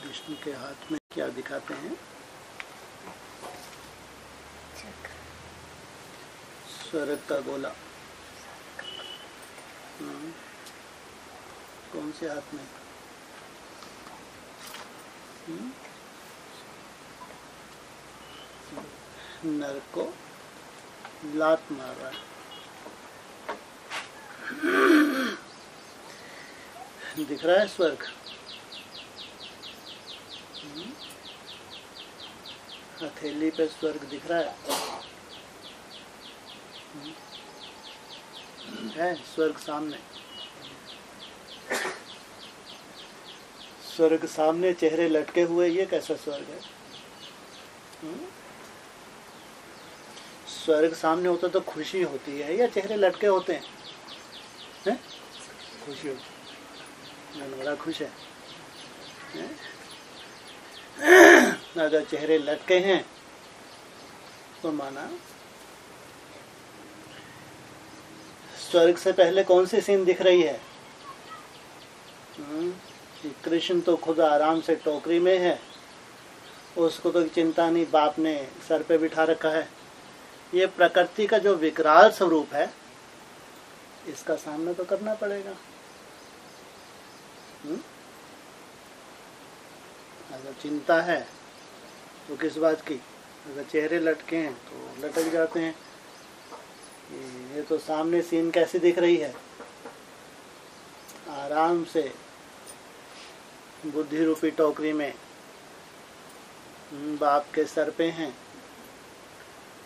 कृष्ण के हाथ में क्या दिखाते हैं? स्वर्ग का गोला। कौन से हाथ में? नर को लात मार रहा है। दिख रहा है स्वर्ग? हथेली पे स्वर्ग दिख रहा है स्वर्ग सामने। स्वर्ग सामने, चेहरे लटके हुए, ये कैसा स्वर्ग है? स्वर्ग सामने होता तो खुशी होती है या चेहरे लटके होते हैं? खुशी होती है, बड़ा खुश है। अगर चेहरे लटके हैं तो माना स्वर्ग से पहले कौन सी सीन दिख रही है? कृष्ण तो खुद आराम से टोकरी में है, उसको तो चिंता नहीं, बाप ने सर पे बिठा रखा है। ये प्रकृति का जो विकराल स्वरूप है, इसका सामना तो करना पड़ेगा। अगर चिंता है तो किस बात की? अगर चेहरे लटके हैं तो लटक जाते हैं। ये तो सामने सीन कैसी दिख रही है? आराम से बुद्धि रूपी टोकरी में बाप के सर पे हैं,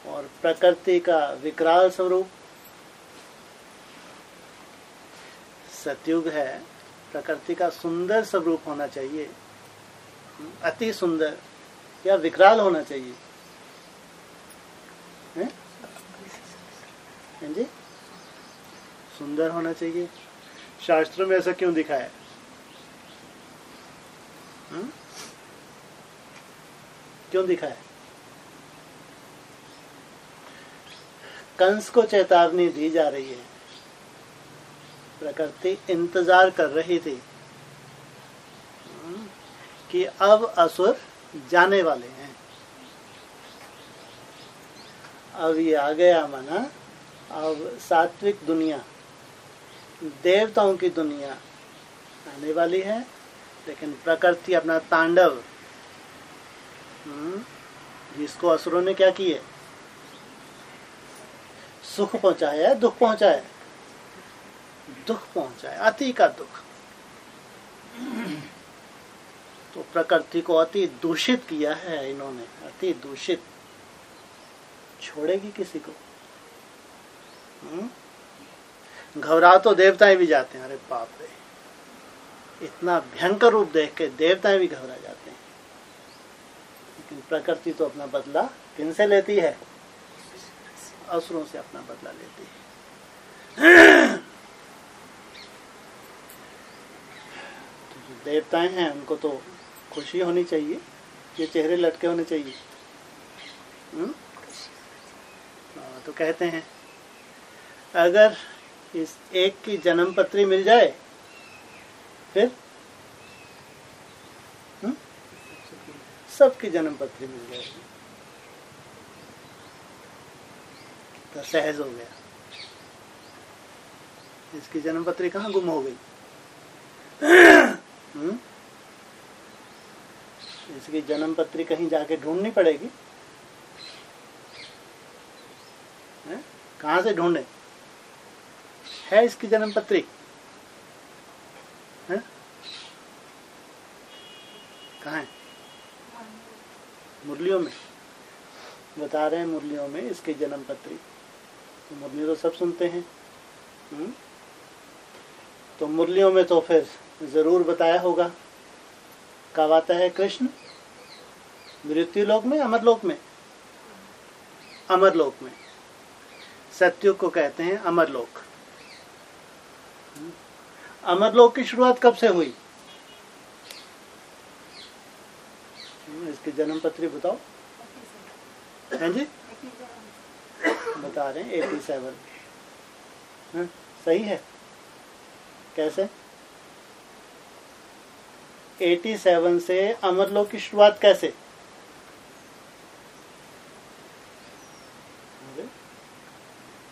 और प्रकृति का विकराल स्वरूप। सतयुग है, प्रकृति का सुंदर स्वरूप होना चाहिए, अति सुंदर, या विकराल होना चाहिए? हैं जी? सुंदर होना चाहिए। शास्त्रों में ऐसा क्यों दिखा है? क्यों दिखा है? कंस को चेतावनी दी जा रही है, प्रकृति इंतजार कर रही थी कि अब असुर जाने वाले हैं। अब ये आ गया माना, अब सात्विक दुनिया, देवताओं की दुनिया आने वाली है। लेकिन प्रकृति अपना तांडव, जिसको असुरों ने क्या किए? सुख पहुंचाया, दुख पहुंचाया? दुख पहुंचाया, अति का दुख। तो प्रकृति को अति दूषित किया है इन्होंने, अति दूषित। छोड़ेगी किसी को? घबरा तो देवताएं भी जाते हैं। अरे बाप रे, इतना भयंकर रूप देख के देवताएं भी घबरा जाते हैं। लेकिन प्रकृति तो अपना बदला किन से लेती है? असुरों से अपना बदला लेती है। तो जो देवताएं हैं उनको तो खुशी होनी चाहिए, ये चेहरे लटके होने चाहिए। तो कहते हैं अगर इस एक की जन्म पत्री मिल जाए फिर सबकी जन्म पत्री मिल जाएगी तो सहज हो गया। इसकी जन्म पत्री कहाँ गुम हो गई? इसकी जन्म पत्री कहीं जाके ढूंढनी पड़ेगी। कहाँ से ढूंढे? है इसकी जन्म पत्री? कहाँ है? मुरलियों में बता रहे हैं, मुरलियों में इसकी जन्म पत्री। तो मुरली तो सब सुनते हैं। तो मुरलियों में तो फिर जरूर बताया होगा। कब आता है कृष्ण? मृत्यु लोक में, अमरलोक में? अमरलोक में। सतयुग को कहते हैं अमरलोक। अमरलोक की शुरुआत कब से हुई? इसकी जन्म पत्री बताओ। हैं जी? बता रहे हैं 87। सही है? कैसे? 87 से अमरलोक की शुरुआत कैसे?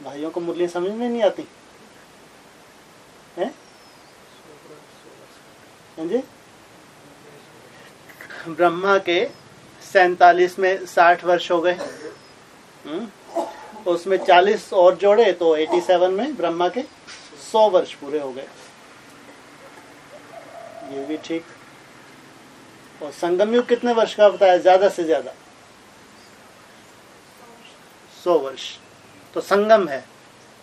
भाइयों को मुरलियां समझ में नहीं आती हैं? जी, ब्रह्मा के 47 में 60 वर्ष हो गए, उसमें 40 और जोड़े तो 87 में ब्रह्मा के 100 वर्ष पूरे हो गए। ये भी ठीक। और संगम युग कितने वर्ष का बताया? ज्यादा से ज्यादा 100 वर्ष। तो संगम है,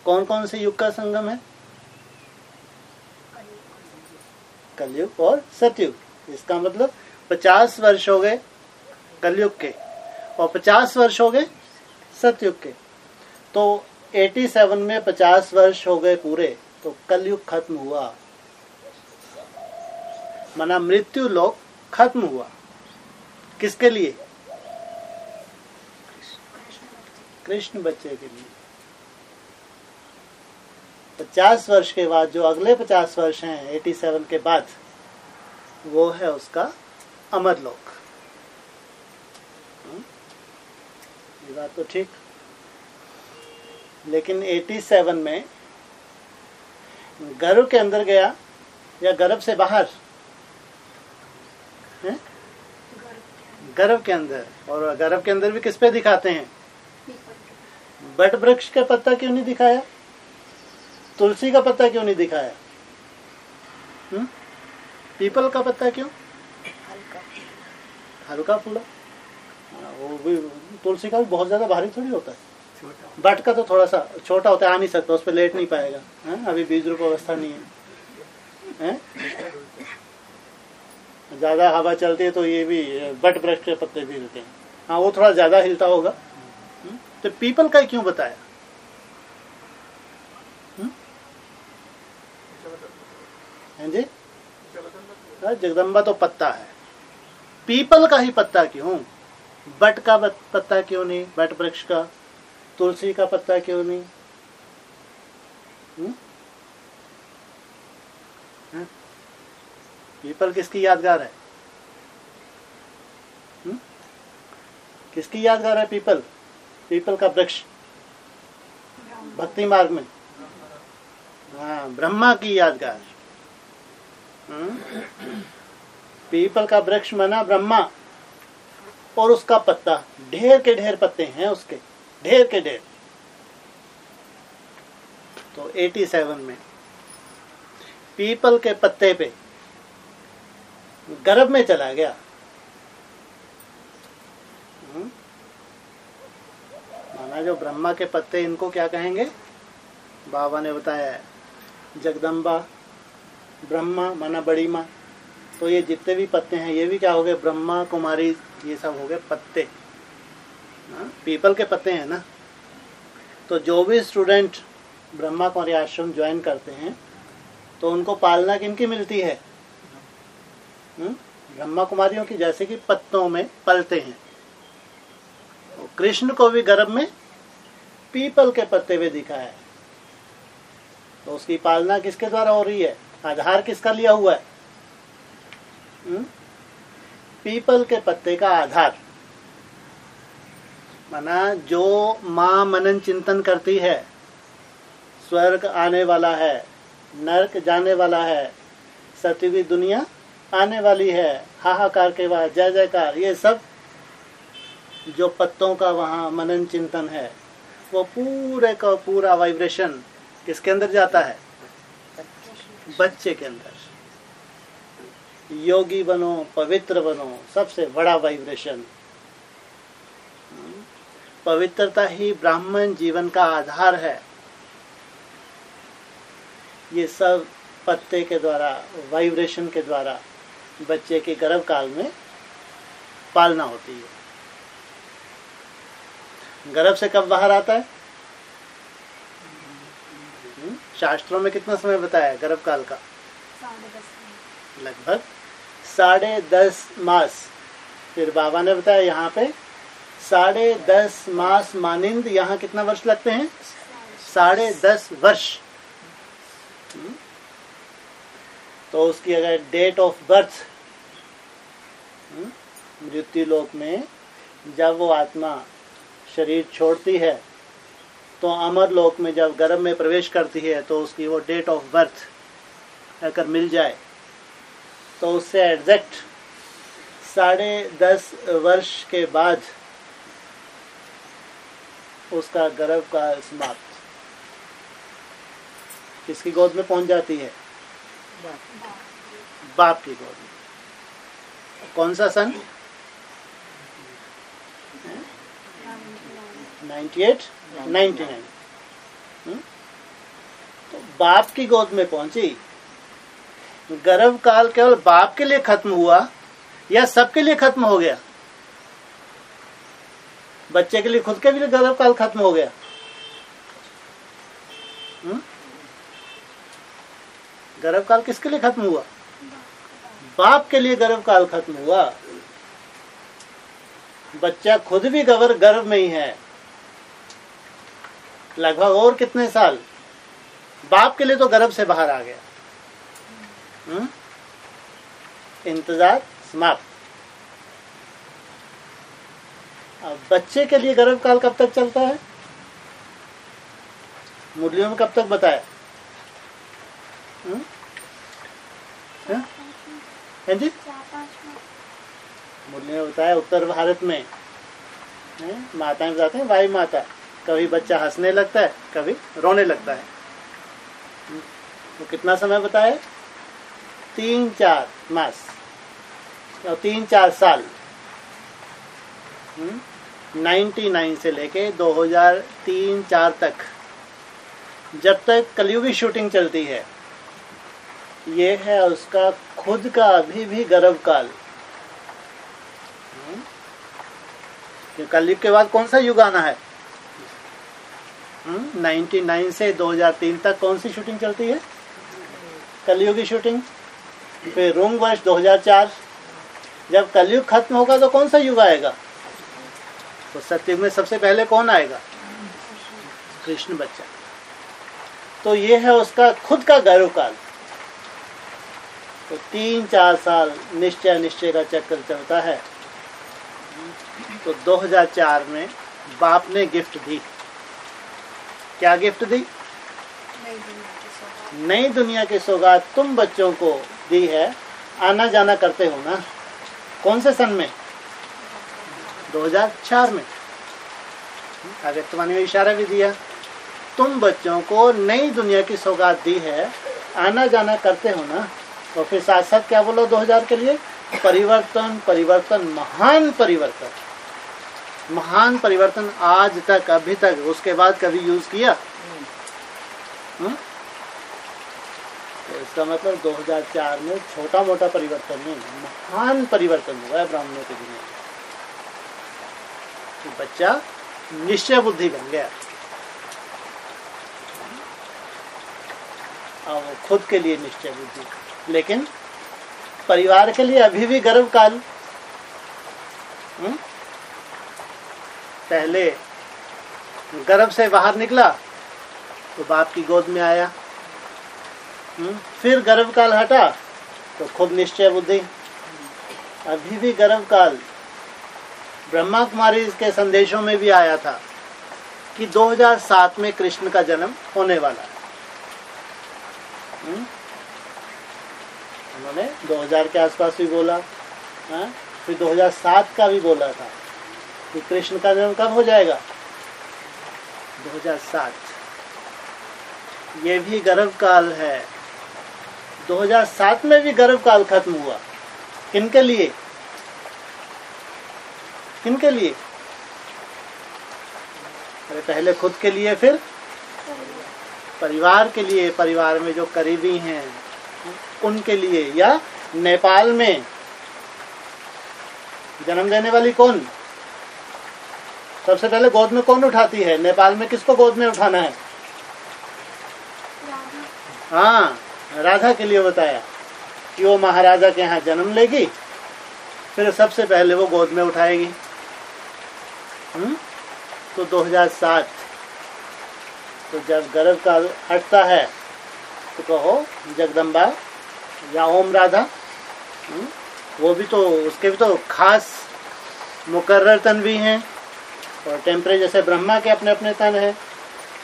कौन कौन से युग का संगम है? कलयुग और सतयुग। इसका मतलब 50 वर्ष हो गए कलयुग के और 50 वर्ष हो गए सतयुग के। तो 87 में 50 वर्ष हो गए पूरे, तो कलयुग खत्म हुआ, माना मृत्यु लोक खत्म हुआ। किसके लिए? कृष्ण बच्चे के लिए। 50 वर्ष के बाद जो अगले 50 वर्ष हैं 87 के बाद, वो है उसका अमरलोक। ये बात तो ठीक। लेकिन 87 में गर्भ के अंदर गया या गर्भ से बाहर? गर्भ के अंदर। और गर्भ के अंदर भी किस पे दिखाते हैं? बट वृक्ष का पत्ता क्यों नहीं दिखाया? तुलसी का पत्ता क्यों नहीं दिखाया? पीपल का पत्ता क्यों? हल्का फुल्का। वो भी, तुलसी का भी बहुत ज्यादा भारी थोड़ी होता है। बट का तो थोड़ा सा छोटा होता है, आ नहीं सकता, उस पर लेट नहीं पाएगा। अभी बीज रूप अवस्था नहीं है। ज्यादा हवा चलती है तो ये भी बट वृक्ष के पत्ते भी हिलते हैं। हाँ, वो थोड़ा ज्यादा हिलता होगा। तो पीपल का क्यों बताया? हैं जी? जगदम्बा तो पत्ता है, पीपल का ही पत्ता क्यों? बट का पत्ता क्यों नहीं? बट वृक्ष का, तुलसी का पत्ता क्यों नहीं? पीपल किसकी यादगार है? किसकी यादगार है पीपल? पीपल का वृक्ष भक्ति मार्ग में, हाँ, ब्रह्मा की यादगार। पीपल का वृक्ष माना ब्रह्मा, और उसका पत्ता, ढेर के ढेर पत्ते हैं उसके, ढेर के ढेर। तो 87 में पीपल के पत्ते पे गर्भ में चला गया। माना जो ब्रह्मा के पत्ते, इनको क्या कहेंगे? बाबा ने बताया जगदम्बा, ब्रह्मा माना बड़ी माँ। तो ये जितने भी पत्ते हैं ये भी क्या हो गए? ब्रह्मा कुमारी, ये सब हो गए पत्ते। पीपल के पत्ते हैं ना। तो जो भी स्टूडेंट ब्रह्मा कुमारी आश्रम ज्वाइन करते हैं तो उनको पालना किनकी मिलती है? ब्रह्मा कुमारियों की, जैसे कि पत्तों में पलते हैं। तो कृष्ण को भी गर्भ में पीपल के पत्ते पे दिखा है। तो उसकी पालना किसके द्वारा हो रही है? आधार किसका लिया हुआ है? पीपल के पत्ते का आधार। माना जो माँ मनन चिंतन करती है, स्वर्ग आने वाला है, नरक जाने वाला है, सतयुगी दुनिया आने वाली है, हाहाकार के बाद जय जयकार, ये सब जो पत्तों का वहाँ मनन चिंतन है, वो पूरे का पूरा वाइब्रेशन किसके अंदर जाता है? बच्चे के अंदर। योगी बनो, पवित्र बनो, सबसे बड़ा वाइब्रेशन। पवित्रता ही ब्राह्मण जीवन का आधार है। ये सब पत्ते के द्वारा, वाइब्रेशन के द्वारा बच्चे के गर्भ काल में पालना होती है। गर्भ से कब बाहर आता है? शास्त्रों में कितना समय बताया है गर्भ काल का? लगभग 10.5 मास। फिर बाबा ने बताया यहाँ पे 10.5 मास मानिंद, यहाँ कितना वर्ष लगते हैं? 10.5 वर्ष। तो उसकी अगर डेट ऑफ बर्थ मृत्यु लोक में जब वो आत्मा शरीर छोड़ती है तो अमर लोक में जब गर्भ में प्रवेश करती है तो उसकी वो डेट ऑफ बर्थ अगर मिल जाए तो उससे एग्जैक्ट 10.5 वर्ष के बाद उसका गर्भ का समाप्त किसकी गोद में पहुंच जाती है? बाप की गोद में। कौन सा सन? 98, 99। तो बाप की गोद में पहुंची। गर्भ काल केवल बाप के लिए खत्म हुआ या सबके लिए खत्म हो गया? बच्चे के लिए खुद के भी गर्भ काल खत्म हो गया? गर्भ काल किसके लिए खत्म हुआ? बाप के लिए गर्भ काल खत्म हुआ। बच्चा खुद भी गर्भ में ही है लगभग, और कितने साल? बाप के लिए तो गर्भ से बाहर आ गया। इंतजार समाप्त। अब बच्चे के लिए गर्भ काल कब तक चलता है? मुरलियों में कब तक बताया? है जी? मुरलियों में बताया उत्तर भारत में माताएं बताते हैं, वायु माता, कभी बच्चा हंसने लगता है कभी रोने लगता है। तो कितना समय बताया? 3-4 मास और 3-4 साल। 99 से लेके 2003-4 तक, जब तक कलयुगी शूटिंग चलती है, ये है उसका खुद का अभी भी गर्भ काल। कलयुग के बाद कौन सा युग आना है? 99 से 2003 तक कौन सी शूटिंग चलती है? कलयुगी शूटिंग। फिर रोंग वर्ष 2004। जब कलयुग खत्म होगा तो कौन सा युग आएगा? तो सतयुग में सबसे पहले कौन आएगा? कृष्ण बच्चा। तो ये है उसका खुद का गर्भ काल। तो 3-4 साल निश्चय का चक्कर चलता है। तो 2004 में बाप ने गिफ्ट दी। क्या गिफ्ट दी? नई दुनिया की सौगात तुम बच्चों को दी है। आना जाना करते हो ना? कौन से सन में? 2004 में। आगे तुम्हारे में इशारा भी दिया, तुम बच्चों को नई दुनिया की सौगात दी है, आना जाना करते हो ना? तो फिर साथ साथ क्या बोलो 2000 के लिए? परिवर्तन, परिवर्तन, महान परिवर्तन। महान परिवर्तन आज तक, अभी तक, उसके बाद कभी यूज किया? तो इसका मतलब 2004 में छोटा मोटा परिवर्तन नहीं, महान परिवर्तन हुआ है ब्राह्मणों की दुनिया में। तो बच्चा निश्चय बुद्धि बन गया। और वो खुद के लिए निश्चय बुद्धि, लेकिन परिवार के लिए अभी भी गर्भ काल। पहले गर्भ से बाहर निकला तो बाप की गोद में आया। फिर गर्भ काल हटा तो खुद निश्चय बुद्धि। अभी भी गर्भ काल। ब्रह्मा कुमारी के संदेशों में भी आया था कि 2007 में कृष्ण का जन्म होने वाला है। उन्होंने 2000 के आसपास भी बोला, फिर 2007 का भी बोला था कि कृष्ण का जन्म कब हो जाएगा? 2007। ये भी गर्भ काल है। 2007 में भी गर्भ काल खत्म हुआ। किनके लिए? किनके लिए? अरे पहले खुद के लिए, फिर परिवार के लिए। परिवार में जो करीबी हैं उनके लिए। या नेपाल में जन्म देने वाली कौन? सबसे पहले गोद में कौन उठाती है? नेपाल में किसको गोद में उठाना है? हाँ, राधा के लिए बताया कि वो महाराजा के यहाँ जन्म लेगी, फिर सबसे पहले वो गोद में उठाएगी। तो 2007 तो जब गर्भ काल हटता है तो कहो जगदम्बा या ओम राधा। वो भी तो, उसके भी तो खास मुकर्रर तन भी हैं, और टेम्परे जैसे ब्रह्मा के अपने अपने तन है,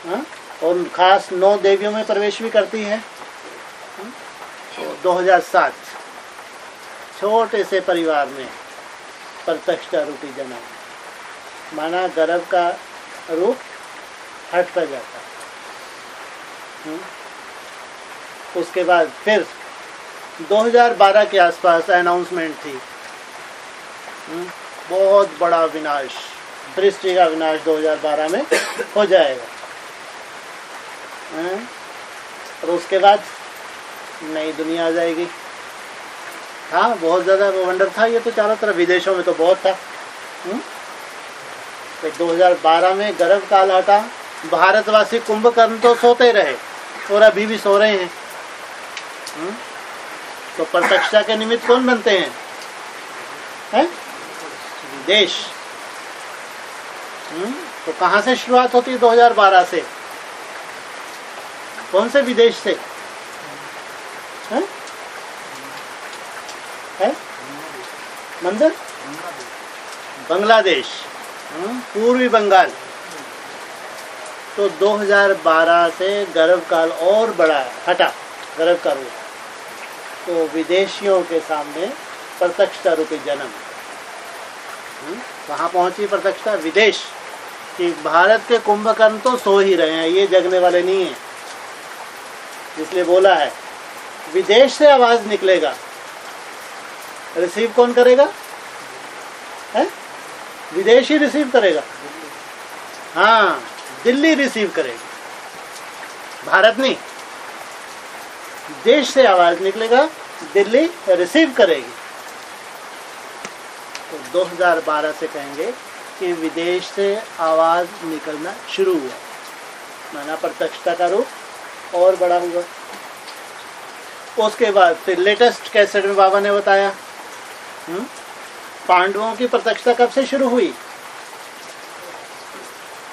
हाँ? और खास 9 देवियों में प्रवेश भी करती है। 2007 छोटे से परिवार में प्रत्यक्षता रूपी जन्म, माना गर्भ का रूप हटता जाता है। उसके बाद फिर 2012 के आसपास अनाउंसमेंट थी, बहुत बड़ा विनाश, सृष्टि का विनाश 2012 में हो जाएगा। और उसके बाद नई दुनिया आ जाएगी। हाँ, बहुत ज़्यादा वंडर था ये तो, चारों तरफ विदेशों में तो बहुत था। तो 2012 में गर्भ काल हटा, भारतवासी कुंभकर्ण तो सोते रहे और अभी भी सो रहे हैं। तो प्रत्यक्षता के निमित्त कौन बनते हैं? विदेश। तो कहाँ से शुरुआत होती है? 2012 से। कौन से विदेश से? मंदिर? बांग्लादेश, पूर्वी बंगाल। तो 2012 से गर्भ काल और बड़ा हटा, गर्भ का रूप। तो विदेशियों के सामने प्रत्यक्षता रूपी जन्म। कहाँ पहुंची प्रत्यक्षता? विदेश। कि भारत के कुंभकर्ण तो सो ही रहे हैं, ये जगने वाले नहीं हैं। इसलिए बोला है विदेश से आवाज निकलेगा, रिसीव कौन करेगा? विदेश ही रिसीव करेगा। हाँ, दिल्ली रिसीव करेगी, भारत नहीं। देश से आवाज निकलेगा, दिल्ली रिसीव करेगी। तो 2012 से कहेंगे कि विदेश से आवाज निकलना शुरू हुआ, माना प्रत्यक्षता का रूप और बड़ा हुआ। उसके बाद फिर लेटेस्ट कैसेट में बाबा ने बताया पांडवों की प्रत्यक्षता कब से शुरू हुई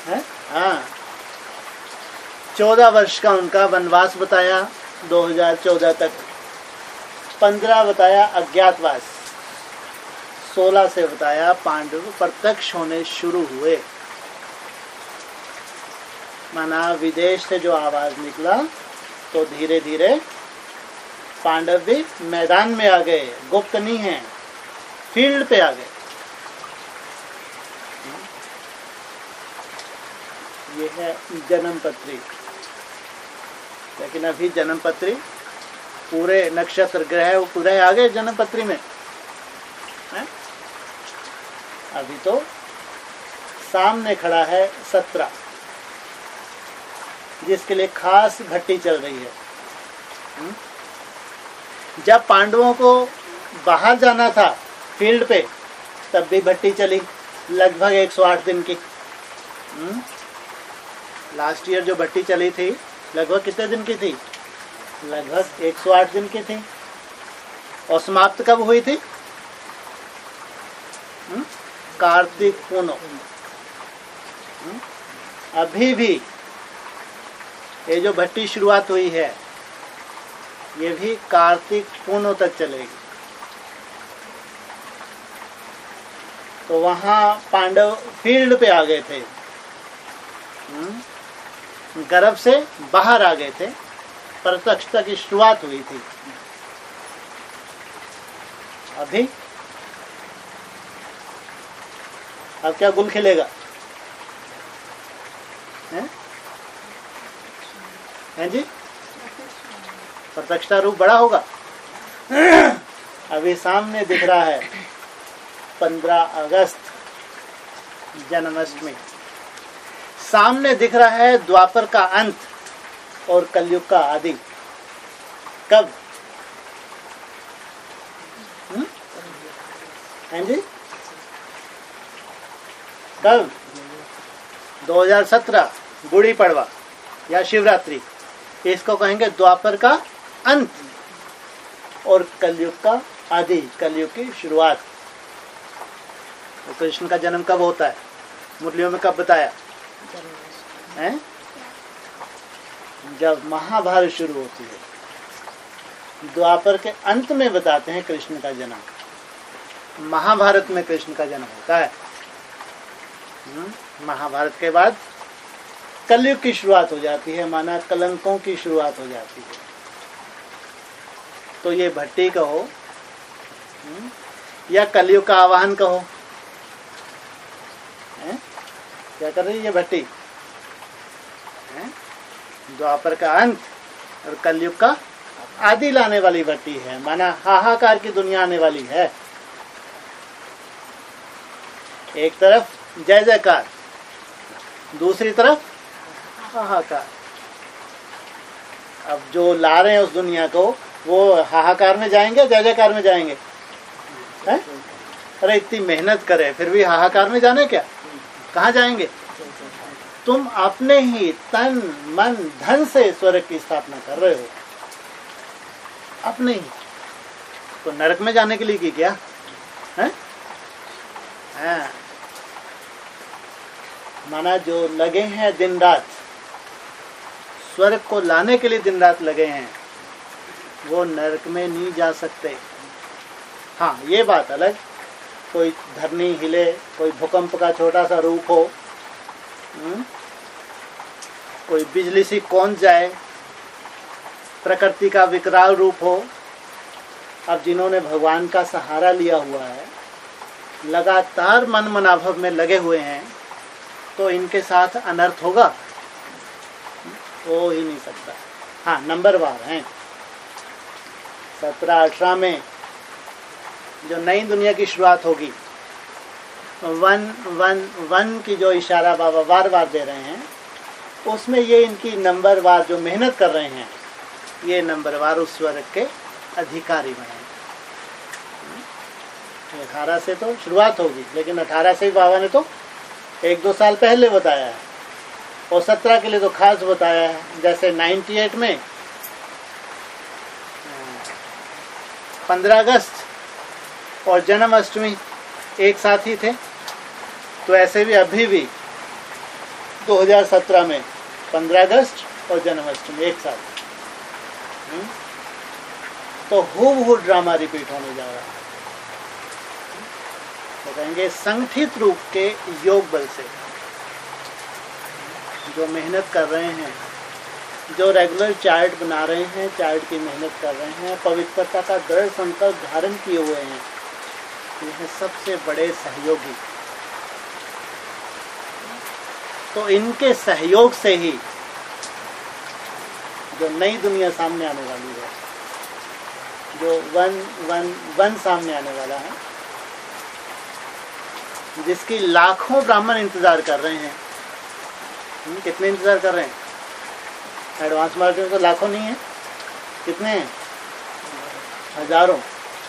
है? हाँ, 14 वर्ष का उनका वनवास बताया 2014 तक, 15 बताया अज्ञातवास, 16 से बताया पांडव प्रत्यक्ष होने शुरू हुए। माना विदेश से जो आवाज निकला तो धीरे धीरे पांडव भी मैदान में आ गए, गुप्त नहीं है, फील्ड पे आ गए। ये है जन्म पत्री। लेकिन अभी जन्म पत्री पूरे नक्षत्र ग्रह पूरे आ गए जन्म पत्री में है? अभी तो सामने खड़ा है 17, जिसके लिए खास भट्टी चल रही है। जब पांडवों को बाहर जाना था फील्ड पे, तब भी भट्टी चली लगभग 108 दिन की। लास्ट ईयर जो भट्टी चली थी लगभग कितने दिन की थी? लगभग 108 दिन की थी। और समाप्त कब हुई थी? कार्तिक पूर्णिमा। अभी भी ये जो भट्टी शुरुआत हुई है ये भी कार्तिक पूर्णिमा तक चलेगी। तो वहां पांडव फील्ड पे आ गए थे, गर्भ से बाहर आ गए थे, प्रत्यक्षता की शुरुआत हुई थी। अभी अब क्या गुल खिलेगा? हैं जी? प्रत्यक्षता रूप बड़ा होगा। अभी सामने दिख रहा है 15 अगस्त जन्माष्टमी, सामने दिख रहा है द्वापर का अंत और कलयुग का आदि। कब? हैं जी? कब? 2017 गुड़ी पड़वा या शिवरात्रि, इसको कहेंगे द्वापर का अंत और कलयुग का आदि, कलयुग की शुरुआत। तो कृष्ण का जन्म कब होता है? मुरलियों में कब बताया है? जब महाभारत शुरू होती है। द्वापर के अंत में बताते हैं कृष्ण का जन्म। महाभारत में कृष्ण का जन्म होता है। महाभारत के बाद कलयुग की शुरुआत हो जाती है, माना कलंकों की शुरुआत हो जाती है। तो ये भट्टी कहो या कलयुग का आवाहन कहो, क्या कर रही है ये भट्टी? द्वापर का अंत और कलयुग का आदि लाने वाली भट्टी है, माना हाहाकार की दुनिया आने वाली है। एक तरफ जय जयकार, दूसरी तरफ हाहाकार। अब जो ला रहे हैं उस दुनिया को, वो हाहाकार में जाएंगे, जय जयकार में जाएंगे? है? अरे इतनी मेहनत करे फिर भी हाहाकार में जाने क्या? कहाँ जाएंगे? तुम अपने ही तन मन धन से स्वर्ग की स्थापना कर रहे हो, अपने ही। तो नरक में जाने के लिए की क्या है? माना जो लगे हैं दिन रात स्वर्ग को लाने के लिए, दिन रात लगे हैं, वो नरक में नहीं जा सकते। हाँ, ये बात अलग, कोई धरनी हिले, कोई भूकंप का छोटा सा रूप हो, कोई बिजली सी कौंध जाए, प्रकृति का विकराल रूप हो। अब जिन्होंने भगवान का सहारा लिया हुआ है, लगातार मन मनाभव में लगे हुए हैं, तो इनके साथ अनर्थ होगा? हो ही नहीं सकता। हाँ, नंबरवार हैं। 17-18 में जो नई दुनिया की शुरुआत होगी, 1-1-1 की जो इशारा बाबा बार बार दे रहे हैं, उसमें ये इनकी नंबरवार जो मेहनत कर रहे हैं, ये नंबरवार उस स्वर्ग के अधिकारी बने। 18 से तो शुरुआत होगी, लेकिन 18 से ही बाबा ने तो 1-2 साल पहले बताया है, और 17 के लिए तो खास बताया है। जैसे 98 में 15 अगस्त और जन्माष्टमी एक साथ ही थे, तो ऐसे भी अभी भी 2017 में 15 अगस्त और जन्माष्टमी एक साथ। तो हूबहू ड्रामा रिपीट होने जा रहा है। तो कहेंगे संगठित रूप के योग बल से जो मेहनत कर रहे हैं, जो रेगुलर चार्ट बना रहे हैं, चार्ट की मेहनत कर रहे हैं, पवित्रता का दृढ़ संकल्प धारण किए हुए हैं, ये हैं सबसे बड़े सहयोगी। तो इनके सहयोग से ही जो नई दुनिया सामने आने वाली है, जो 1-1-1 सामने आने वाला है, जिसकी लाखों ब्राह्मण इंतजार कर रहे हैं। कितने इंतजार कर रहे हैं? एडवांस मार्केट में तो लाखों नहीं है, कितने हैं? हजारों,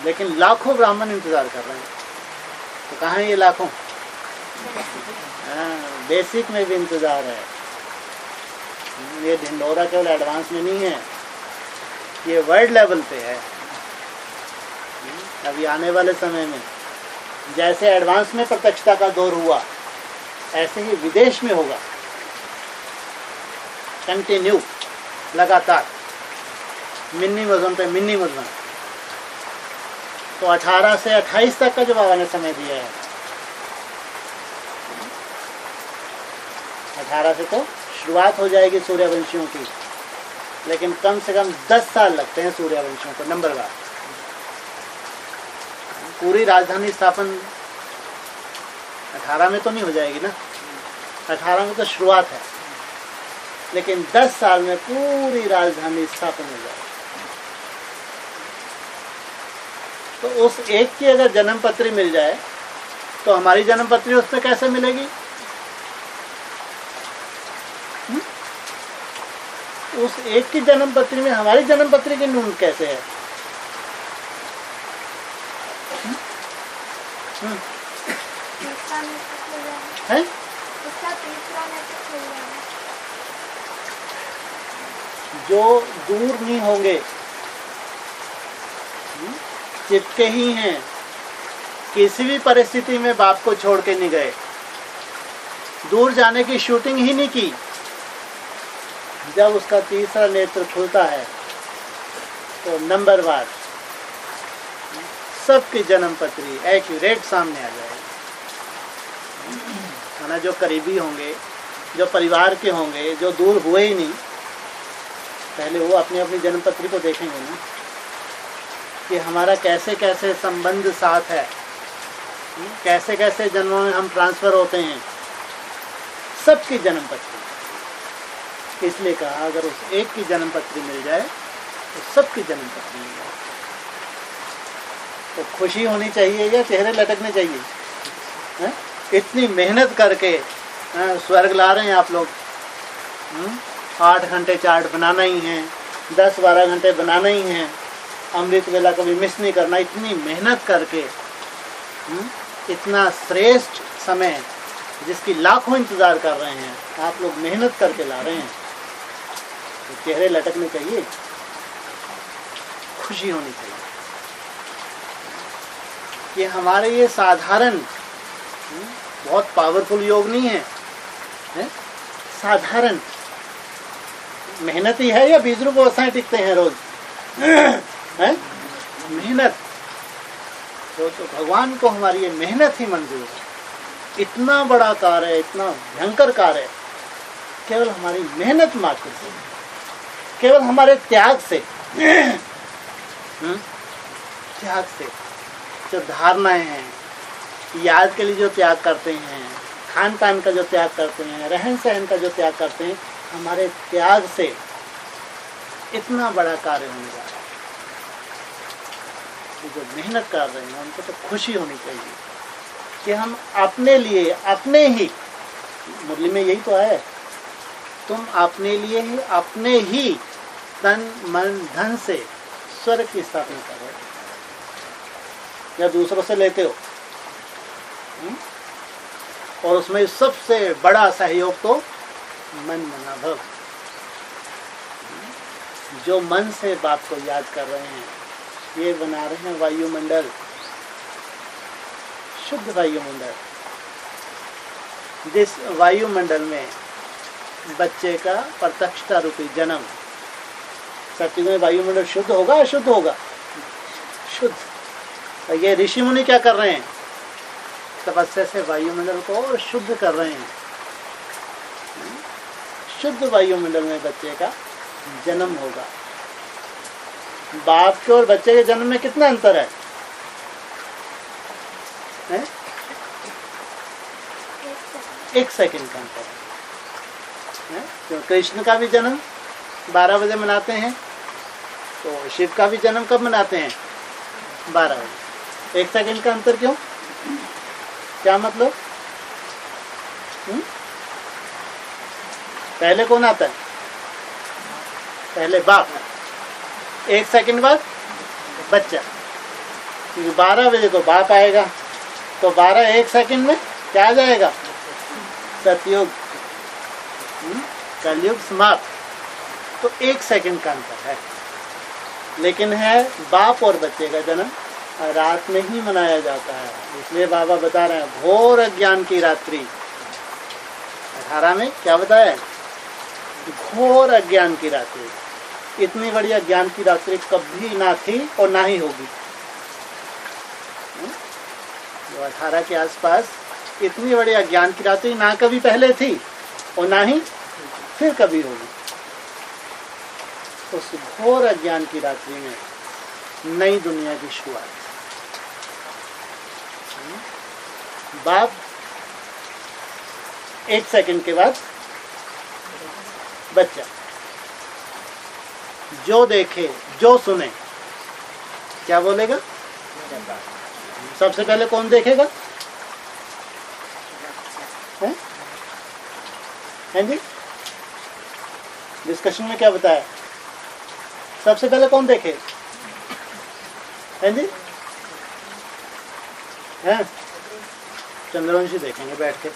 लेकिन लाखों ब्राह्मण इंतजार कर रहे हैं। तो कहाँ है ये लाखों? बेसिक में भी इंतजार है। ये ढिंडोरा केवल एडवांस में नहीं है, ये वर्ल्ड लेवल पे है। अभी आने वाले समय में जैसे एडवांस में प्रत्यक्षता का दौर हुआ, ऐसे ही विदेश में होगा, कंटिन्यू, लगातार, मिनी मजहन पे मिनी मजहन। तो 18 से 28 तक का जो बाबा ने समय दिया है, 18 से तो शुरुआत हो जाएगी सूर्यवंशियों की, लेकिन कम से कम 10 साल लगते हैं सूर्यवंशियों को। नंबरवार पूरी राजधानी स्थापन 18 में तो नहीं हो जाएगी ना, 18 में तो शुरुआत है, लेकिन 10 साल में पूरी राजधानी स्थापन हो जाएगी। तो उस एक की अगर जन्म पत्री मिल जाए, तो हमारी जन्म पत्री उसमें कैसे मिलेगी? उस एक की जन्म पत्री में हमारी जन्म पत्री की नून कैसे है? है? जो दूर नहीं होंगे, चिपके ही हैं, किसी भी परिस्थिति में बाप को छोड़ के नहीं गए, दूर जाने की शूटिंग ही नहीं की। जब उसका तीसरा नेत्र खुलता है, तो नंबरवार सबकी जन्म पत्री एक्यूरेट सामने आ जाएगी। है ना, जो करीबी होंगे, जो परिवार के होंगे, जो दूर हुए ही नहीं, पहले वो अपनी अपनी जन्म पत्री को देखेंगे ना कि हमारा कैसे कैसे संबंध साथ है, कैसे कैसे जन्मों में हम ट्रांसफर होते हैं, सबकी जन्म पत्री। इसलिए कहा अगर उस एक की जन्म पत्री मिल जाए तो सबकी जन्म पत्री मिल जाए। तो खुशी होनी चाहिए या चेहरे लटकने चाहिए? है? इतनी मेहनत करके स्वर्ग ला रहे हैं आप लोग, 8 घंटे चार्ट बनाना ही है, 10-12 घंटे बनाना ही है, अमृत वेला कभी मिस नहीं करना, इतनी मेहनत करके इतना श्रेष्ठ समय जिसकी लाखों इंतजार कर रहे हैं, आप लोग मेहनत करके ला रहे हैं, तो चेहरे लटकने चाहिए, खुशी होनी चाहिए कि हमारे ये साधारण बहुत पावरफुल योग नहीं है, साधारण मेहनत ही है या 20 रुपये अवस्थाएं टिकते हैं रोज है? मेहनत तो भगवान को हमारी ये मेहनत ही मंजूर है। इतना बड़ा कार्य है, इतना भयंकर कार्य है, केवल हमारी मेहनत मात्र से, केवल हमारे त्याग से, त्याग से जो धारणाएं हैं, याद के लिए जो त्याग करते हैं, खान पान का जो त्याग करते हैं, रहन सहन का जो त्याग करते हैं, हमारे त्याग से इतना बड़ा कार्य होने जा रहा है। जो मेहनत कर रहे हैं उनको तो खुशी होनी चाहिए कि हम अपने लिए, अपने ही, मुरली में यही तो है, तुम अपने लिए ही, अपने ही तन मन धन से स्वर्ग की स्थापना कर रहे हो या दूसरों से लेते हो। और उसमें सबसे बड़ा सहयोग तो मन मना भव, जो मन से बाप को याद कर रहे हैं, ये बना रहे हैं वायुमंडल, शुद्ध वायुमंडल। जिस वायुमंडल में बच्चे का प्रत्यक्षता रूपी जन्म, सत्युग में वायुमंडल शुद्ध होगा, अशुद्ध होगा? शुद्ध। तो ये ऋषि मुनि क्या कर रहे हैं? तपस्या से वायुमंडल को और शुद्ध कर रहे हैं। शुद्ध वायुमंडल में बच्चे का जन्म होगा। बाप के और बच्चे के जन्म में कितना अंतर है? 1 सेकंड का अंतर है। तो कृष्ण का भी जन्म 12 बजे मनाते हैं, तो शिव का भी जन्म कब मनाते हैं? 12 बजे। 1 सेकंड का अंतर क्यों? क्या मतलब? पहले कौन आता है? पहले बाप, 1 सेकंड बाद बच्चा, क्योंकि 12 बजे तो बाप आएगा, तो 12 1 सेकंड में क्या आ जाएगा? सतयुग, कलयुग समाप्त। तो 1 सेकंड का अंतर है, लेकिन है बाप और बच्चे का जन्म रात में ही मनाया जाता है। इसलिए बाबा बता रहे हैं घोर अज्ञान की रात्रि। 18 में क्या बताया? घोर अज्ञान की रात्रि। इतनी बड़ी अज्ञान की रात्रि कभी ना थी और ना ही होगी। तो 18 के आसपास इतनी बड़ी अज्ञान की रात्रि ना कभी पहले थी और ना ही फिर कभी होगी। तो उस घोर अज्ञान की रात्रि में नई दुनिया की शुरुआत। बाप 1 सेकंड के बाद बच्चा, जो देखे जो सुने क्या बोलेगा? सबसे पहले कौन देखेगा? हैं जी? डिस्कशन में क्या बताया? सबसे पहले कौन देखे? हैं जी? हैं? चंद्रवंशी देखेंगे बैठ के।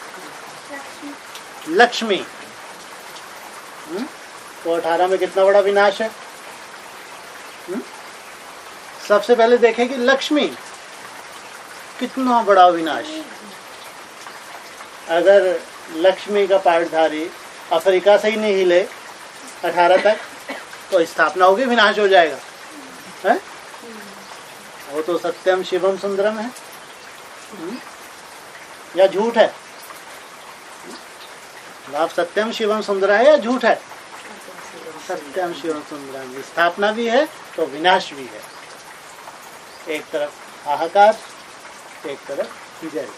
लक्ष्मी। तो 18 में कितना बड़ा विनाश है? सबसे पहले देखेगी लक्ष्मी, कितना बड़ा विनाश। अगर लक्ष्मी का पाठधारी अफ्रीका से ही नहीं हिले 18 तक तो स्थापना होगी, विनाश हो जाएगा। है? वो तो सत्यम शिवम सुंदरम है, या झूठ है? आप सत्यम शिवम सुंदर है या झूठ है? सत्यम शिवम सुंदरम। स्थापना भी है तो विनाश भी है। एक तरफ हाहाकार, एक तरफ जय।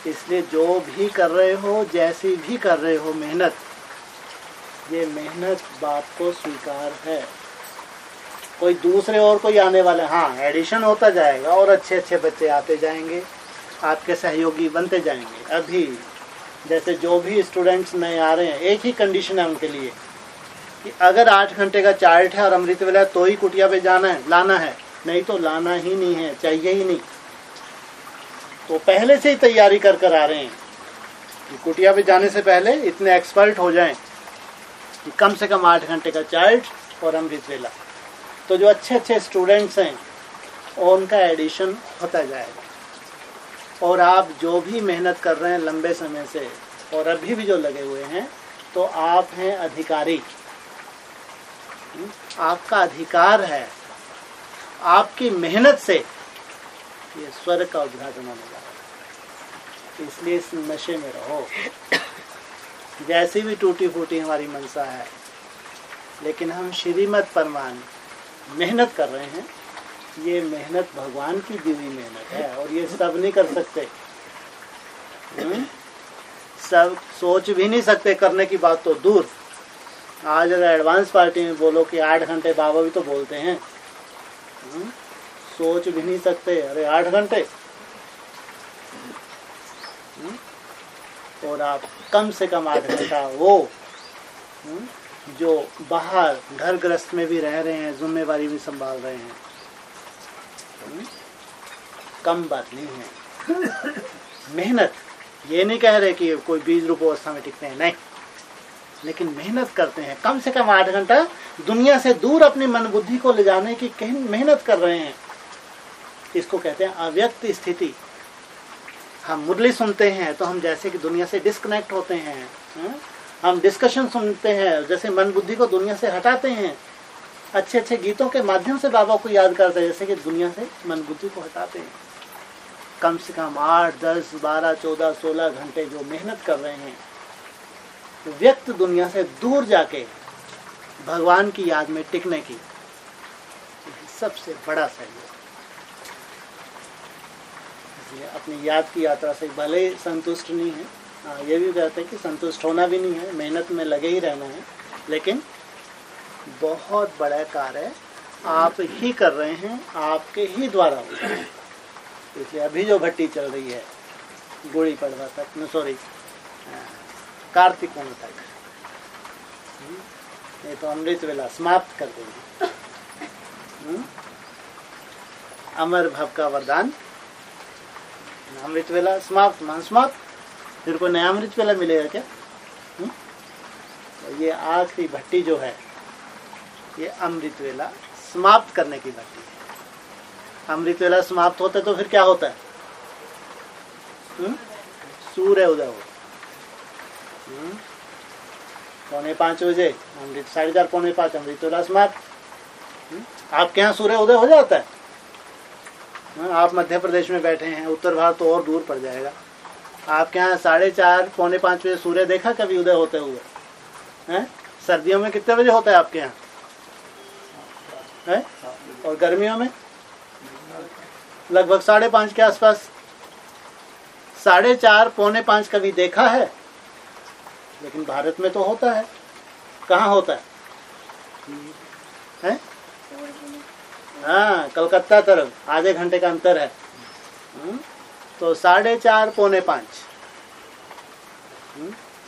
इसलिए जो भी कर रहे हो, जैसी भी कर रहे हो मेहनत, ये मेहनत बाप को स्वीकार है। कोई दूसरे और कोई आने वाला, हाँ एडिशन होता जाएगा और अच्छे अच्छे बच्चे आते जाएंगे, आपके सहयोगी बनते जाएंगे। अभी जैसे जो भी स्टूडेंट्स नए आ रहे हैं, एक ही कंडीशन है उनके लिए कि अगर 8 घंटे का चार्ट है और अमृत वेला तो ही कुटिया पे जाना है, लाना है, नहीं तो लाना ही नहीं है, चाहिए ही नहीं। तो पहले से ही तैयारी कर कर आ रहे हैं कि कुटिया पे जाने से पहले इतने एक्सपर्ट हो जाएं कि कम से कम 8 घंटे का चार्ट और अमृत वेला। तो जो अच्छे अच्छे स्टूडेंट्स हैं उनका एडिशन होता जाएगा। और आप जो भी मेहनत कर रहे हैं लंबे समय से और अभी भी जो लगे हुए हैं, तो आप हैं अधिकारी। आपका अधिकार है, आपकी मेहनत से ये स्वर्ग का उद्घाटन होने जा रहा है। इसलिए इस नशे में रहो। जैसी भी टूटी फूटी हमारी मनसा है, लेकिन हम श्रीमत परमान मेहनत कर रहे हैं। ये मेहनत भगवान की दी हुई मेहनत है और ये सब नहीं कर सकते। सब सोच भी नहीं सकते करने की बात तो दूर। आज अगर एडवांस पार्टी में बोलो कि 8 घंटे, बाबा भी तो बोलते हैं, सोच भी नहीं सकते। अरे 8 घंटे, और आप कम से कम 8 घंटा वो जो बाहर घर गृहस्थ में भी रह रहे हैं, जिम्मेवारी भी संभाल रहे हैं, कम बात नहीं है। मेहनत, ये नहीं कह रहे कि कोई 20 रूप अवस्था में टिकते हैं, नहीं, लेकिन मेहनत करते हैं। कम से कम 8 घंटा दुनिया से दूर अपनी मन बुद्धि को ले जाने की कहीं मेहनत कर रहे हैं। इसको कहते हैं अव्यक्त स्थिति। हम मुरली सुनते हैं तो हम जैसे कि दुनिया से डिस्कनेक्ट होते हैं। हम डिस्कशन सुनते हैं, जैसे मन बुद्धि को दुनिया से हटाते हैं। अच्छे अच्छे गीतों के माध्यम से बाबा को याद करते हैं, जैसे कि दुनिया से मन बुद्धि को हटाते हैं। कम से कम 8, 10, 12, 14, 16 घंटे जो मेहनत कर रहे हैं, व्यक्त दुनिया से दूर जाके भगवान की याद में टिकने की, सबसे बड़ा सहयोग। इसलिए अपनी याद की यात्रा से भले संतुष्ट नहीं है, ये भी कहते हैं कि संतुष्ट होना भी नहीं है, मेहनत में लगे ही रहना है, लेकिन बहुत बड़ा कार्य आप ही कर रहे हैं, आपके ही द्वारा हो रहा है। इसलिए अभी जो भट्टी चल रही है गुड़ी पड़वा तक, सॉरी कार्तिक पूर्ण तक, ये तो अमृत वेला समाप्त कर देंगे। अमर भव का वरदान, अमृत वेला समाप्त, मान समाप्त, फिर कोई नया अमृत वेला मिलेगा क्या? तो ये आखिरी भट्टी जो है, ये अमृत वेला समाप्त करने की भट्टी है। अमृत वेला समाप्त होता है तो फिर क्या होता है? सूर्य उदय हो, 4:45 बजे अमृत, 4:30 पौने 5 अमृत वेला समाप्त। आपके यहाँ सूर्य उदय हो जाता है? आप मध्य प्रदेश में बैठे हैं, उत्तर भारत तो और दूर पड़ जाएगा। आपके यहाँ 4:30 पौने 5 बजे सूर्य देखा कभी उदय होते हुए? हैं? सर्दियों में कितने बजे होता है आपके यहाँ? है? और गर्मियों में लगभग 5:30 के आसपास। 4:30 पौने 5 कभी देखा है? लेकिन भारत में तो होता है। कहाँ होता है? हैं? हाँ, कलकत्ता तरफ आधे घंटे का अंतर है। तो 4:30 पौने 5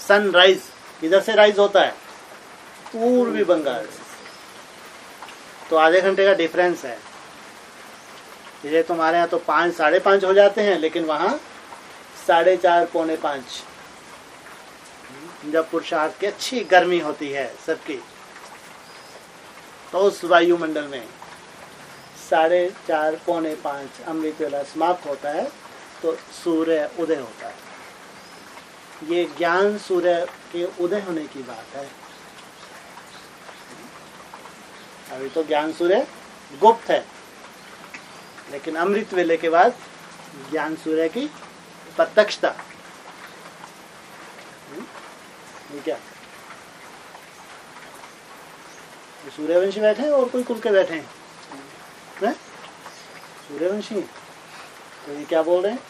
सनराइज इधर से राइज होता है, पूर्वी बंगाल से। तो आधे घंटे का डिफरेंस है। ये तुम्हारे यहाँ तो 5, 5:30 हो जाते हैं, लेकिन वहाँ 4:30 पौने 5, जब पुरुषार्थ की अच्छी गर्मी होती है सबकी, तो उस वायुमंडल में 4:30 पौने 5 अमृत वेला समाप्त होता है, तो सूर्य उदय होता है। ये ज्ञान सूर्य के उदय होने की बात है। अभी तो ज्ञान सूर्य गुप्त है, लेकिन अमृत वेले के बाद ज्ञान सूर्य की प्रत्यक्षता। ये क्या सूर्यवंशी बैठे हैं और कोई कुल के बैठे हैं? सूर्यवंशी। तो ये क्या बोल रहे हैं?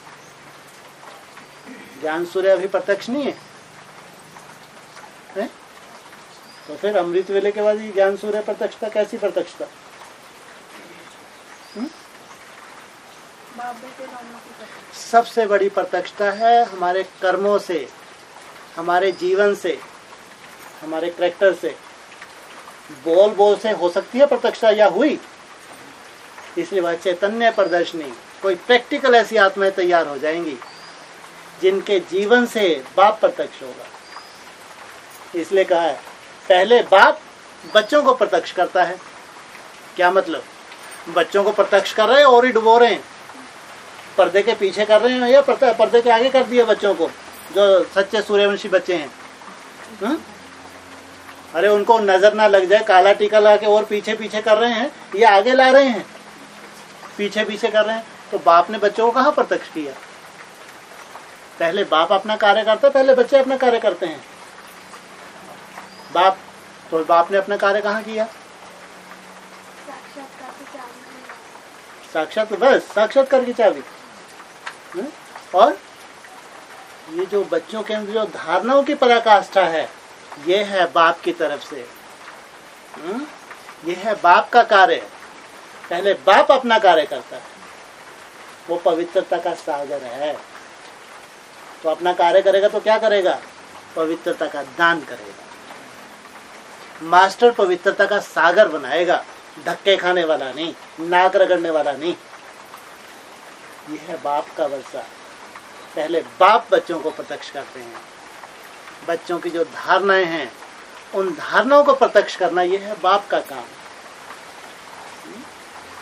ज्ञान सूर्य अभी प्रत्यक्ष नहीं है, तो फिर अमृत वेले के बाद ये ज्ञान सूर्य प्रत्यक्षता कैसी प्रत्यक्षता? सबसे बड़ी प्रत्यक्षता है हमारे कर्मों से, हमारे जीवन से, हमारे करैक्टर से। बोल से हो सकती है प्रत्यक्षता या हुई, इसलिए वह चैतन्य प्रदर्शनी, कोई प्रैक्टिकल ऐसी आत्माएं तैयार हो जाएंगी जिनके जीवन से बाप प्रत्यक्ष होगा। इसलिए कहा है पहले बाप बच्चों को प्रत्यक्ष करता है। क्या मतलब? बच्चों को प्रत्यक्ष कर रहे हैं और ही डुबो रहे हैं, पर्दे के पीछे कर रहे हैं या पर्दे के आगे कर दिए बच्चों को, जो सच्चे सूर्यवंशी बच्चे हैं। अरे उनको नजर ना लग जाए, काला टीका लगा के और पीछे पीछे कर रहे हैं, ये आगे ला रहे हैं, पीछे पीछे कर रहे हैं। तो बाप ने बच्चों को कहाँ प्रत्यक्ष किया? पहले बाप अपना कार्य करता है, पहले बच्चे अपना कार्य करते हैं। बाप ने अपना कार्य कहाँ किया? साक्षात्कार की चाबी। और ये जो बच्चों के अंदर जो धारणाओं की पराकाष्ठा है, ये है बाप की तरफ से। ये है बाप का कार्य। पहले बाप अपना कार्य करता है, वो पवित्रता का सागर है। तो अपना कार्य करेगा तो क्या करेगा? पवित्रता का दान करेगा। मास्टर पवित्रता का सागर बनाएगा, धक्के खाने वाला नहीं, नाक रगड़ने वाला नहीं। यह है बाप का वर्षा। पहले बाप बच्चों को प्रत्यक्ष करते हैं। बच्चों की जो धारणाएं हैं, उन धारणाओं को प्रत्यक्ष करना, यह है बाप का काम।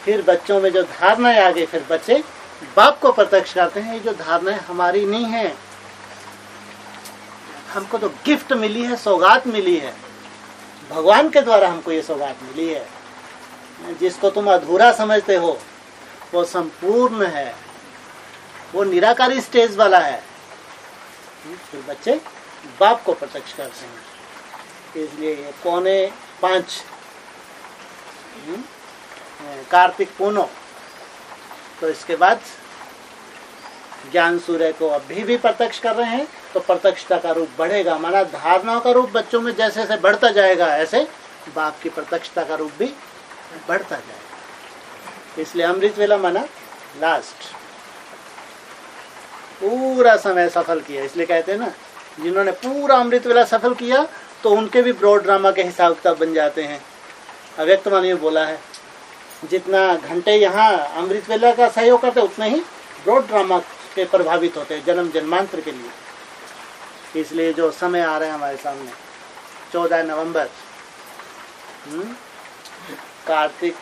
फिर बच्चों में जो धारणाएं आ गई, फिर बच्चे बाप को प्रत्यक्ष करते हैं। ये जो धारणाएं हमारी नहीं है, हमको तो गिफ्ट मिली है, सौगात मिली है, भगवान के द्वारा हमको ये सौगात मिली है। जिसको तुम अधूरा समझते हो वो संपूर्ण है, वो निराकारी स्टेज वाला है। फिर बच्चे बाप को प्रत्यक्ष करते हैं। इसलिए 4:45 कार्तिक पूर्णो, तो इसके बाद ज्ञान सूर्य को अभी भी प्रत्यक्ष कर रहे हैं। तो प्रत्यक्षता का रूप बढ़ेगा, माना धारणाओं का रूप बच्चों में जैसे जैसे बढ़ता जाएगा, ऐसे बाप की प्रत्यक्षता का रूप भी बढ़ता जाएगा। इसलिए अमृत वेला माना लास्ट, पूरा समय सफल किया। इसलिए कहते हैं ना, जिन्होंने पूरा अमृत वेला सफल किया तो उनके भी ब्रॉड ड्रामा के हिसाब किताब बन जाते हैं। अव्यक्तवाणी में बोला है, जितना घंटे यहाँ अमृत वेला का सहयोग करते उतना ही ब्रॉड ड्रामा के प्रभावित होते हैं जन्म जन्मांतर के लिए। इसलिए जो समय आ रहे हैं हमारे सामने, 14 नवंबर, कार्तिक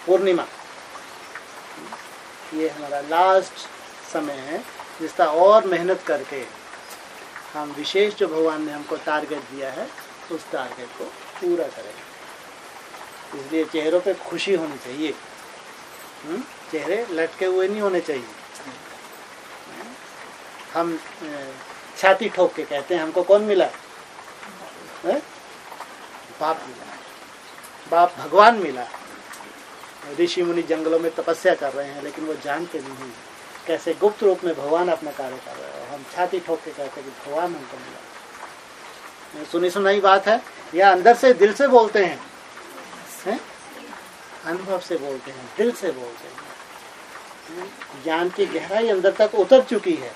पूर्णिमा, ये हमारा लास्ट समय है जिसका और मेहनत करके हम विशेष जो भगवान ने हमको टारगेट दिया है उस टारगेट को पूरा करेंगे। इसलिए चेहरों पे खुशी होनी चाहिए, चेहरे लटके हुए नहीं होने चाहिए। हम छाती ठोक के कहते हैं हमको कौन मिला है? बाप मिला, बाप भगवान मिला। ऋषि मुनि जंगलों में तपस्या कर रहे हैं लेकिन वो जानते नहीं कैसे गुप्त रूप में भगवान अपना कार्य कर रहे हैं। हम छाती ठोक के कहते हैं कि भगवान हमको मिला। सुनी सुनाई बात है, या अंदर से दिल से बोलते हैं, अनुभव से बोलते हैं, दिल से बोलते हैं। ज्ञान की गहराई अंदर तक उतर चुकी है,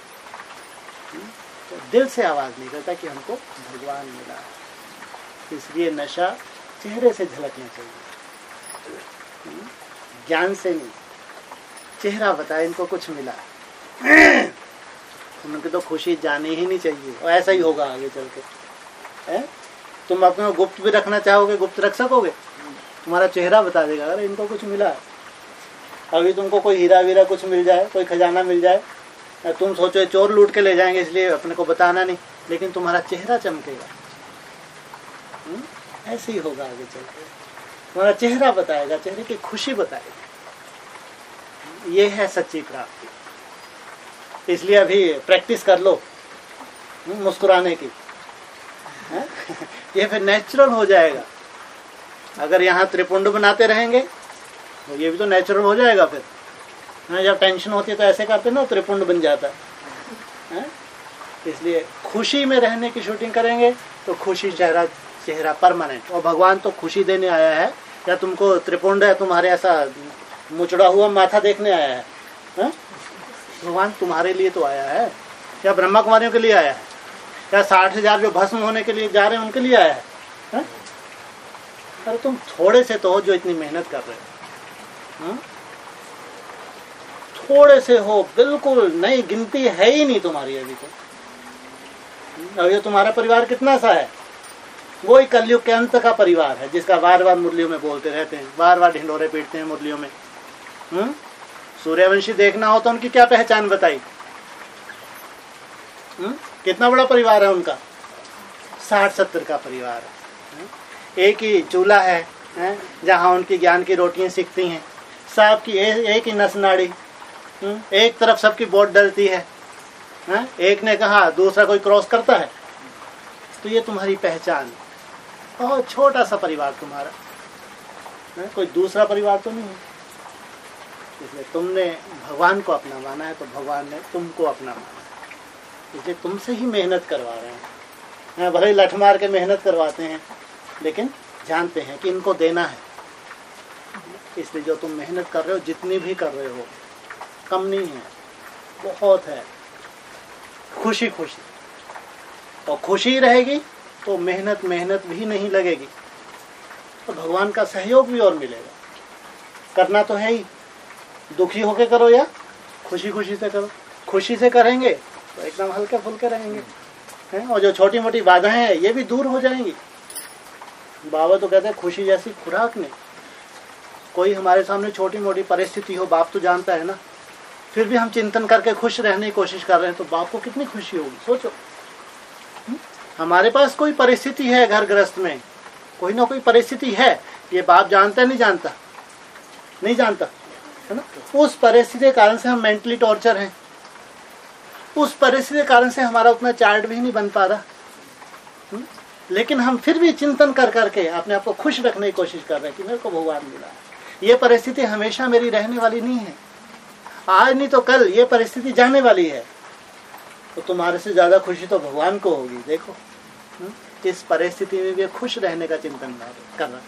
तो दिल से आवाज निकलता कि हमको भगवान मिला। इसलिए नशा चेहरे से झलकना चाहिए, ज्ञान से नहीं। चेहरा बताए इनको कुछ मिला, उनकी तो खुशी जानी ही नहीं चाहिए, और ऐसा ही होगा आगे चल के। तुम अपना गुप्त भी रखना चाहोगे, गुप्त रख सकोगे? तुम्हारा चेहरा बता देगा अरे इनको कुछ मिला। अभी तुमको कोई हीरा वीरा कुछ मिल जाए, कोई खजाना मिल जाए, तुम सोचो चोर लूट के ले जाएंगे इसलिए अपने को बताना नहीं, लेकिन तुम्हारा चेहरा चमकेगा। ऐसे ही होगा आगे चल के, तुम्हारा चेहरा बताएगा, चेहरे की खुशी बताएगा। ये है सच्ची प्राप्ति। इसलिए अभी प्रैक्टिस कर लो मुस्कुराने की, है? ये फिर नेचुरल हो जाएगा। अगर यहाँ त्रिपुंड बनाते रहेंगे तो ये भी तो नेचुरल हो जाएगा फिर, है? जब टेंशन होती है तो ऐसे करते ना, त्रिपुंड बन जाता है। इसलिए खुशी में रहने की शूटिंग करेंगे तो खुशी चेहरा परमानेंट। और भगवान तो खुशी देने आया है, या तुमको त्रिपुंड है तुम्हारे ऐसा मुचड़ा हुआ माथा देखने आया है? भगवान तुम्हारे लिए तो आया है, या ब्रह्मा कुमारियों के लिए आया है, या 60,000 जो भस्म होने के लिए जा रहे हैं उनके लिए आया है? अरे तुम थोड़े से तो हो जो इतनी मेहनत कर रहे हो, थोड़े से हो, बिल्कुल नहीं, गिनती है ही नहीं तुम्हारी अभी तो। अब ये तुम्हारा परिवार कितना सा है, वो ही कलयुग के अंत का परिवार है, जिसका बार बार मुरलियों में बोलते रहते हैं, बार बार ढिंडोरे पीटते हैं मुरलियों में। सूर्यवंशी देखना हो तो उनकी क्या पहचान बताई? कितना बड़ा परिवार है उनका, 60-70 का परिवार है। एक ही चूल्हा है, जहाँ उनकी ज्ञान की रोटियां सिकती हैं, सबकी एक ही नस नाड़ी, एक तरफ सबकी बोट डलती है। एक ने कहा दूसरा कोई क्रॉस करता है, तो ये तुम्हारी पहचान। बहुत छोटा सा परिवार तुम्हारा, कोई दूसरा परिवार तो नहीं है। इसलिए तुमने भगवान को अपना माना है तो भगवान ने तुमको अपना माना है, इसलिए तुमसे ही मेहनत करवा रहे हैं। भले ही लठ मार के मेहनत करवाते हैं, लेकिन जानते हैं कि इनको देना है। इसलिए जो तुम मेहनत कर रहे हो, जितनी भी कर रहे हो, कम नहीं है, बहुत है। खुशी खुशी, और खुशी रहेगी तो मेहनत भी नहीं लगेगी, तो भगवान का सहयोग भी और मिलेगा। करना तो है ही, दुखी होके करो या खुशी खुशी से करो। खुशी से करेंगे तो एकदम हल्के फुल्के रहेंगे, हैं? और जो छोटी मोटी बाधाएं हैं ये भी दूर हो जाएंगी। बाबा तो कहते हैं खुशी जैसी खुराक नहीं। कोई हमारे सामने छोटी मोटी परिस्थिति हो, बाप तो जानता है ना, फिर भी हम चिंतन करके खुश रहने की कोशिश कर रहे हैं, तो बाप को कितनी खुशी होगी, सोचो। हमारे पास कोई परिस्थिति है, घर गृहस्थ में कोई ना कोई परिस्थिति है, ये बाप जानता है नहीं जानता? नहीं जानता है ना। उस परिस्थिति के कारण से हम मेंटली टॉर्चर हैं, उस परिस्थिति के कारण से हमारा उतना चार्ट भी नहीं बन पा रहा, लेकिन हम फिर भी चिंतन कर करके अपने आप को खुश रखने की कोशिश कर रहे हैं कि मेरे को भगवान मिला। ये परिस्थिति हमेशा मेरी रहने वाली नहीं है, आज नहीं तो कल ये परिस्थिति जाने वाली है, तो तुम्हारे से ज्यादा खुशी तो भगवान को होगी। देखो इस परिस्थिति में भी खुश रहने का चिंतन कर रहा,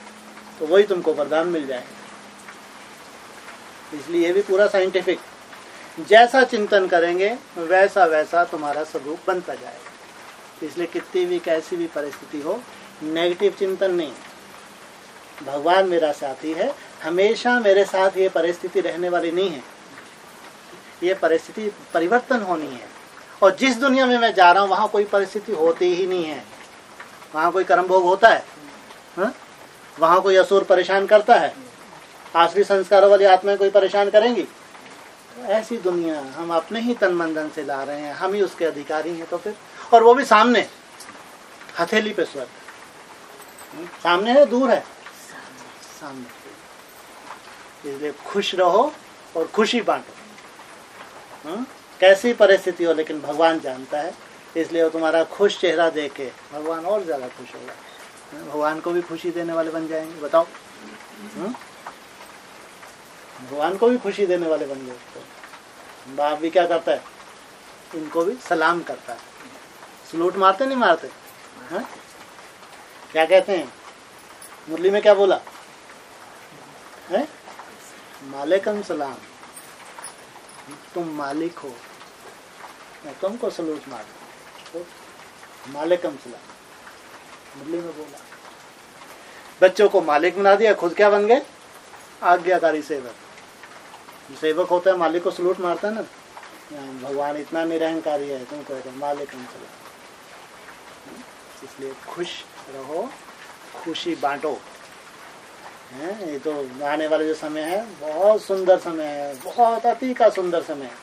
तो वही तुमको वरदान मिल जाएगा। इसलिए ये भी पूरा साइंटिफिक, जैसा चिंतन करेंगे वैसा वैसा तुम्हारा स्वरूप बनता जाएगा। इसलिए कितनी भी कैसी भी परिस्थिति हो, नेगेटिव चिंतन नहीं। भगवान मेरा साथी है, हमेशा मेरे साथ ये परिस्थिति रहने वाली नहीं है, ये परिस्थिति परिवर्तन होनी है। और जिस दुनिया में मैं जा रहा हूँ वहाँ कोई परिस्थिति होती ही नहीं है। वहाँ कोई कर्म भोग होता है, वहाँ कोई असुर परेशान करता है, आसुरी संस्कारों वाली आत्माएं कोई परेशान करेंगी? ऐसी दुनिया हम अपने ही तन मन धन से ला रहे हैं, हम ही उसके अधिकारी हैं। तो फिर, और वो भी सामने, हथेली पे स्वर्ग, सामने है दूर है? सामने। इसलिए खुश रहो और खुशी बांटो। कैसी परिस्थिति हो, लेकिन भगवान जानता है, इसलिए वो तुम्हारा खुश चेहरा देख के भगवान और ज्यादा खुश होगा। भगवान को भी खुशी देने वाले बन जाएंगे। बताओ, भगवान को भी खुशी देने वाले बन गए। तो बाप भी क्या करता है, इनको भी सलाम करता है। सलूट मारते नहीं मारते? क्या कहते हैं मुरली में, क्या बोला है? मालेकम सलाम, तुम मालिक हो, मैं तुमको सलूट मारता हूँ, मालेकम सलाम मुरली में बोला। बच्चों को मालिक बना दिया, खुद क्या बन गए? आज्ञाकारी सेवक। सेवक होता है, मालिक को सलूट मारता है ना। भगवान इतना निरहंकारी है, तुमको कहते मालिकम सलाम। इसलिए खुश रहो, खुशी बांटो। ये तो आने वाले जो समय है बहुत सुंदर समय है, बहुत अति का सुंदर समय है।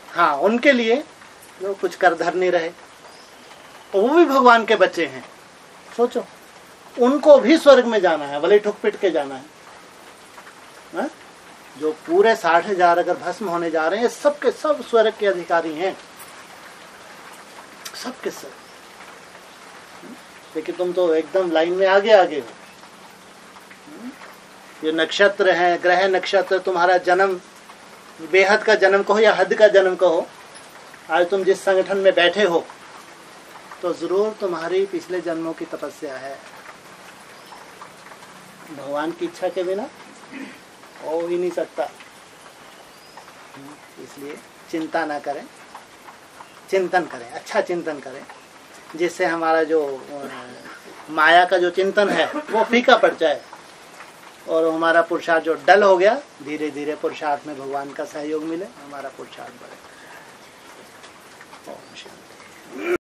हाँ, उनके लिए जो कुछ कर धर नहीं रहे, तो वो भी भगवान के बच्चे हैं। सोचो, उनको भी स्वर्ग में जाना है, भले ठुक पिट के जाना है। जो पूरे 60,000 अगर भस्म होने जा रहे हैं, सबके सब स्वर्ग के अधिकारी हैं, सबके सब। लेकिन तुम तो एकदम लाइन में आगे आगे हो। ये नक्षत्र हैं, ग्रह नक्षत्र, तुम्हारा जन्म, बेहद का जन्म कहो या हद का जन्म कहो, आज तुम जिस संगठन में बैठे हो तो जरूर तुम्हारी पिछले जन्मों की तपस्या है। भगवान की इच्छा के बिना हो ही नहीं सकता। इसलिए चिंता ना करें, चिंतन करें, अच्छा चिंतन करें, जिससे हमारा जो माया का जो चिंतन है वो फीका पड़ जाए और हमारा पुरुषार्थ जो डल हो गया, धीरे धीरे पुरुषार्थ में भगवान का सहयोग मिले, हमारा पुरुषार्थ बढ़े। ओम शांति।